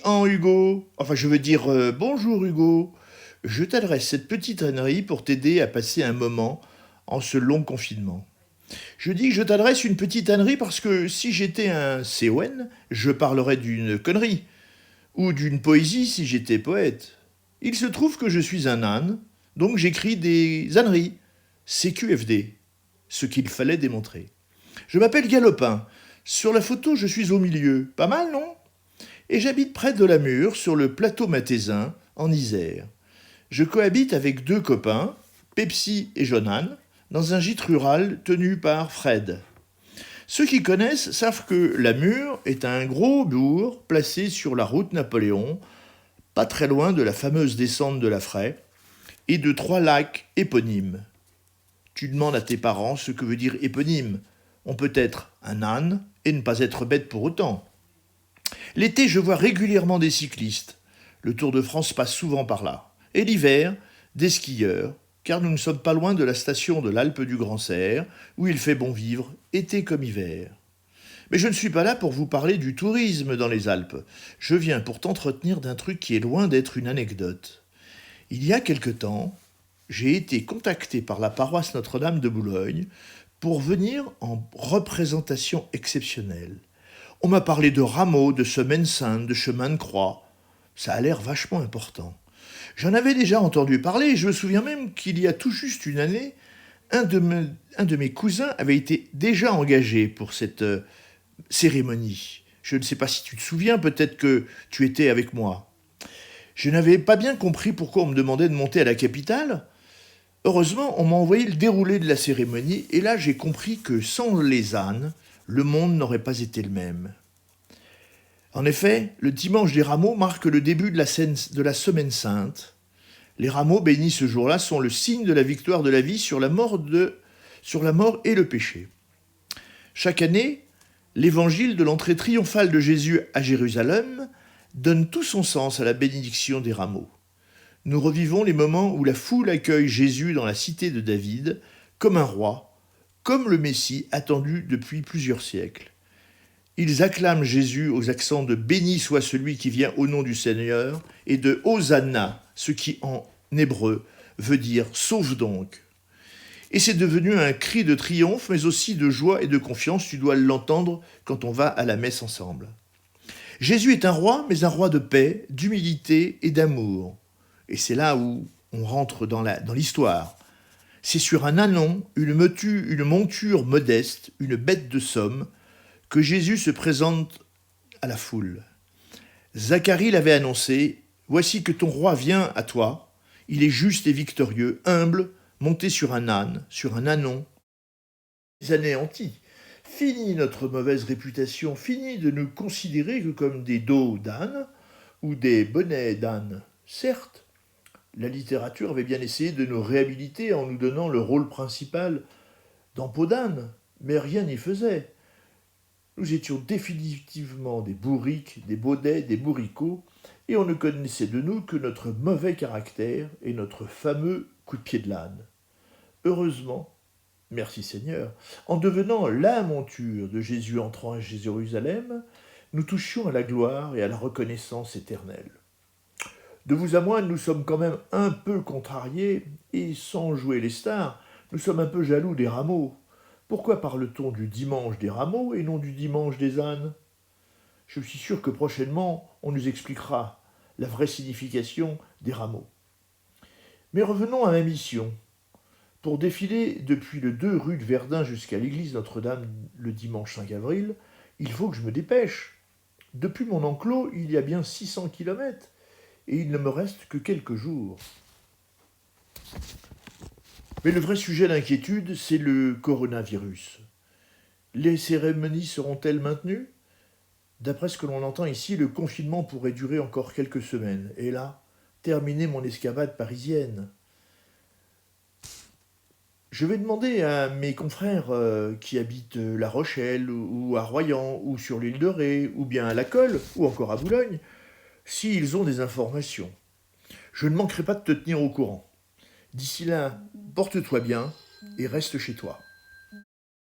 En Hugo, enfin je veux dire bonjour Hugo, je t'adresse cette petite ânerie pour t'aider à passer un moment en ce long confinement. Je dis que je t'adresse une petite ânerie parce que si j'étais un CON, je parlerais d'une connerie, ou d'une poésie si j'étais poète. Il se trouve que je suis un âne, donc j'écris des âneries, CQFD, ce qu'il fallait démontrer. Je m'appelle Galopin, sur la photo je suis au milieu, pas mal non? Et j'habite près de la Mure, sur le plateau mathésin, en Isère. Je cohabite avec deux copains, Pepsi et Jonan, dans un gîte rural tenu par Fred. Ceux qui connaissent savent que la Mure est un gros bourg placé sur la route Napoléon, pas très loin de la fameuse descente de la Fraie, et de trois lacs éponymes. Tu demandes à tes parents ce que veut dire éponyme. On peut être un âne et ne pas être bête pour autant. L'été, je vois régulièrement des cyclistes. Le Tour de France passe souvent par là. Et l'hiver, des skieurs, car nous ne sommes pas loin de la station de l'Alpe du Grand Serre, où il fait bon vivre, été comme hiver. Mais je ne suis pas là pour vous parler du tourisme dans les Alpes. Je viens pour t'entretenir d'un truc qui est loin d'être une anecdote. Il y a quelque temps, j'ai été contacté par la paroisse Notre-Dame de Boulogne pour venir en représentation exceptionnelle. On m'a parlé de rameaux, de semaines saintes, de chemins de croix. Ça a l'air vachement important. J'en avais déjà entendu parler et je me souviens même qu'il y a tout juste une année, un de mes cousins avait été déjà engagé pour cette cérémonie. Je ne sais pas si tu te souviens, peut-être que tu étais avec moi. Je n'avais pas bien compris pourquoi on me demandait de monter à la capitale. Heureusement, on m'a envoyé le déroulé de la cérémonie et là j'ai compris que sans les ânes, le monde n'aurait pas été le même. En effet, le dimanche des rameaux marque le début de la semaine sainte. Les rameaux bénis ce jour-là sont le signe de la victoire de la vie sur la mort et le péché. Chaque année, l'évangile de l'entrée triomphale de Jésus à Jérusalem donne tout son sens à la bénédiction des rameaux. Nous revivons les moments où la foule accueille Jésus dans la cité de David comme un roi, comme le Messie attendu depuis plusieurs siècles. Ils acclament Jésus aux accents de béni soit celui qui vient au nom du Seigneur et de Hosanna, ce qui en hébreu veut dire sauve donc. Et c'est devenu un cri de triomphe, mais aussi de joie et de confiance. Tu dois l'entendre quand on va à la messe ensemble. Jésus est un roi, mais un roi de paix, d'humilité et d'amour. Et c'est là où on rentre dans l'histoire. C'est sur un ânon, une monture modeste, une bête de somme, que Jésus se présente à la foule. Zacharie l'avait annoncé, « Voici que ton roi vient à toi, il est juste et victorieux, humble, monté sur un âne, sur un ânon. » Les anéantis. Fini notre mauvaise réputation, fini de nous considérer que comme des dos d'âne ou des bonnets d'âne. Certes, la littérature avait bien essayé de nous réhabiliter en nous donnant le rôle principal dans Peau d'âne, mais rien n'y faisait. Nous étions définitivement des bourriques, des baudets, des bourricots, et on ne connaissait de nous que notre mauvais caractère et notre fameux coup de pied de l'âne. Heureusement, merci Seigneur, en devenant la monture de Jésus entrant à Jérusalem, nous touchions à la gloire et à la reconnaissance éternelle. De vous à moi, nous sommes quand même un peu contrariés, et sans jouer les stars, nous sommes un peu jaloux des rameaux. Pourquoi parle-t-on du dimanche des rameaux et non du dimanche des ânes? Je suis sûr que prochainement, on nous expliquera la vraie signification des rameaux. Mais revenons à ma mission. Pour défiler depuis le 2 rue de Verdun jusqu'à l'église Notre-Dame le dimanche 5 avril, il faut que je me dépêche. Depuis mon enclos, il y a bien 600 kilomètres, et il ne me reste que quelques jours. Mais le vrai sujet d'inquiétude, c'est le coronavirus. Les cérémonies seront-elles maintenues? D'après ce que l'on entend ici, le confinement pourrait durer encore quelques semaines. Et là, terminer mon escapade parisienne. Je vais demander à mes confrères qui habitent La Rochelle, ou à Royan, ou sur l'île de Ré, ou bien à La Colle, ou encore à Boulogne, s'ils ont des informations. Je ne manquerai pas de te tenir au courant. D'ici là, porte-toi bien et reste chez toi.